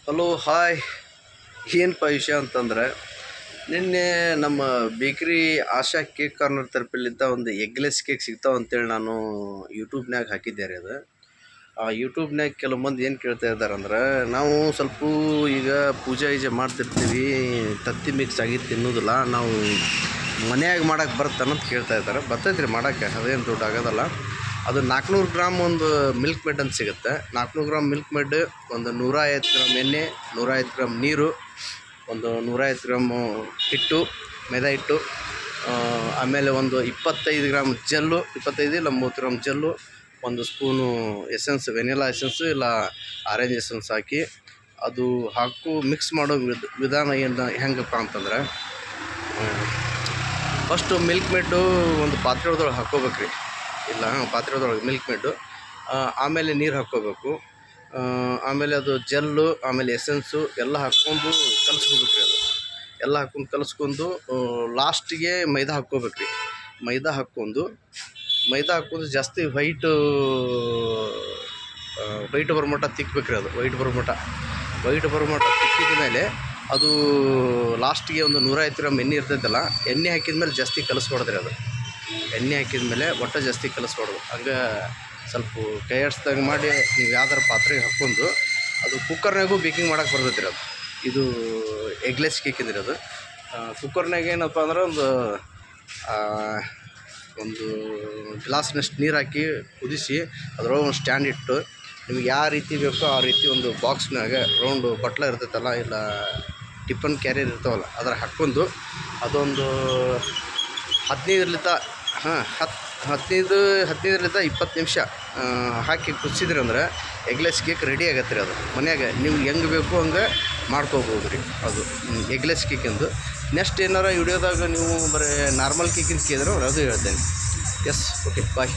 Hello hi. ಏನಪ್ಪ ವಿಷಯ ಅಂತಂದ್ರೆ, ನಿನ್ನೆ ನಮ್ಮ ಬೇಕ್ರಿ ಆಶಾ ಕೇಕ್ ಕಾರ್ನರ್ ತರಪಲ್ಲಿದ್ದ ಒಂದು ಎಗ್ಲೆಸ್ ಕೇಕ್ ಸಿಗ್ತಾವೆ ಅಂತೇಳಿ ನಾನು ಯೂಟ್ಯೂಬ್ನಾಗ ಹಾಕಿದ್ದೆ ರೀ. ಅದು ಆ ಯೂಟ್ಯೂಬ್ನಾಗ ಕೆಲವು ಮಂದಿ ಏನು ಕೇಳ್ತಾ ಇದ್ದಾರೆ ಅಂದ್ರೆ, ನಾವು ಸ್ವಲ್ಪ ಈಗ ಪೂಜೆ ಗೀಜೆ ಮಾಡ್ತಿರ್ತೀವಿ, ತತ್ತಿ ಮಿಕ್ಸ್ ಆಗಿ ತಿನ್ನೋದಿಲ್ಲ, ನಾವು ಮನ್ಯಾಗ ಮಾಡೋಕ್ಕೆ ಬರುತ್ತಾನಂತ ಕೇಳ್ತಾ ಇದ್ದಾರೆ. ಬರ್ತೈತೆ ರೀ ಮಾಡೋಕ್ಕೆ, ಅದೇನು ದೊಡ್ಡ ಆಗೋದಲ್ಲ. ಅದು 400 ಗ್ರಾಮ್ ಒಂದು ಮಿಲ್ಕ್ ಮೇಡ್ ಅಂತ ಸಿಗುತ್ತೆ. 400 ಗ್ರಾಮ್ ಮಿಲ್ಕ್ ಮೇಡ್, ಒಂದು 150 ಗ್ರಾಮ್ ಎಣ್ಣೆ, 150 ಗ್ರಾಮ್ ನೀರು, ಒಂದು 150 ಗ್ರಾಮು ಹಿಟ್ಟು, ಮೈದಾ ಹಿಟ್ಟು, ಆಮೇಲೆ ಒಂದು 25 ಗ್ರಾಮ್ ಜೆಲ್ಲು, 25 ಇಲ್ಲ 30 ಗ್ರಾಮ್ ಜೆಲ್ಲು, ಒಂದು ಸ್ಪೂನು ಎಸೆನ್ಸ್, ವೆನಿಲಾ ಎಸೆನ್ಸು ಇಲ್ಲ ಆರೆಂಜ್ ಎಸೆನ್ಸ್ ಹಾಕಿ ಅದು ಮಿಕ್ಸ್ ಮಾಡೋ ವಿಧಾನ ಹೆಂಗಪ್ಪ ಅಂತಂದ್ರೆ, ಫಸ್ಟು ಮಿಲ್ಕ್ ಮೇಡು ಒಂದು ಪಾತ್ರೆ ಒಳಗೆ ಹಾಕ್ಕೋಬೇಕು ರೀ. ಇಲ್ಲ ಪಾತ್ರೆದೊಳಗೆ ಮಿಲ್ಕ್ ಮೇಡು, ಆಮೇಲೆ ನೀರು ಹಾಕ್ಕೋಬೇಕು, ಆಮೇಲೆ ಅದು ಜೆಲ್ಲು, ಆಮೇಲೆ ಎಸೆನ್ಸು ಎಲ್ಲ ಹಾಕ್ಕೊಂಡು ಕಲಿಸ್ಕೋಬೇಕು ರೀ. ಅದು ಎಲ್ಲ ಹಾಕ್ಕೊಂಡು ಕಲಿಸ್ಕೊಂಡು ಲಾಸ್ಟಿಗೆ ಮೈದಾ ಹಾಕ್ಕೋಬೇಕು ರೀ. ಮೈದಾ ಹಾಕ್ಕೊಂಡು ಜಾಸ್ತಿ ವೈಟ್ ಬರೋಮಟ ತಿಕ್ಕಬೇಕು ರೀ. ಅದು ವೈಟ್ ಬರೋಮಟ ತಿಕ್ಕಿದ ಮೇಲೆ ಅದು ಲಾಸ್ಟಿಗೆ ಒಂದು 150 ಗ್ರಾಮ್ ಎಣ್ಣೆ ಇರ್ತೈತಲ್ಲ, ಎಣ್ಣೆ ಹಾಕಿದ ಮೇಲೆ ಜಾಸ್ತಿ ಕಲಿಸ್ಬಾರ್ದ್ರಿ. ಅದು ಎಣ್ಣೆ ಹಾಕಿದ ಮೇಲೆ ಒಟ್ಟು ಜಾಸ್ತಿ ಕಲಿಸ್ಬಾರ್ದು. ಹಂಗೆ ಸ್ವಲ್ಪ ಕೈ ಆಡಿಸ್ದಂಗೆ ಮಾಡಿ ನೀವು ಯಾವ್ದಾರು ಪಾತ್ರೆಗೆ ಹಾಕ್ಕೊಂಡು, ಅದು ಕುಕ್ಕರ್ನಾಗೂ ಬೇಕಿಂಗ್ ಮಾಡೋಕೆ ಬರ್ತೈತೆ ರೀ. ಅದು ಇದು ಎಗ್ಲೆಸ್ ಕೇಕ್ ಇದ್ರಿ. ಅದು ಕುಕ್ಕರ್ನಾಗ ಏನಪ್ಪ ಅಂದ್ರೆ, ಒಂದು ಗ್ಲಾಸ್ನಷ್ಟು ನೀರು ಹಾಕಿ ಕುದಿಸಿ ಅದ್ರೊಳಗೆ ಒಂದು ಸ್ಟ್ಯಾಂಡ್ ಇಟ್ಟು, ನಿಮ್ಗೆ ಯಾವ ರೀತಿ ಬೇಕೋ ಆ ರೀತಿ ಒಂದು ಬಾಕ್ಸ್ನಾಗ ರೌಂಡು ಬಟ್ಲ ಇರ್ತೈತಲ್ಲ, ಇಲ್ಲ ಟಿಫನ್ ಕ್ಯಾರಿಯರ್ ಇರ್ತಾವಲ್ಲ, ಅದ್ರ ಹಾಕ್ಕೊಂಡು ಅದೊಂದು 15ರಿಂದ 20 ನಿಮಿಷ ಹಾಕಿ ಕುದಿಸಿದ್ರಿ ಅಂದ್ರೆ ಎಗ್ಲೆಸ್ ಕೇಕ್ ರೆಡಿ ಆಗತ್ತೆ ರೀ. ಅದು ಮನ್ಯಾಗ ನೀವು ಹೆಂಗೆ ಬೇಕು ಹಂಗೆ ಮಾಡ್ಕೋಬೋದು ರೀ. ಅದು ಎಗ್ಲೆಸ್ ಕೇಕಿಂದು. ನೆಕ್ಸ್ಟ್ ಏನಾರ ವಿಡಿಯೋದಾಗ ನೀವು ಬರೀ ನಾರ್ಮಲ್ ಕೇಕಿಂದು ಕೇಳಿದ್ರೆ ಅದು ಹೇಳ್ತೇನೆ. ಎಸ್, ಓಕೆ, ಬಾಯ್.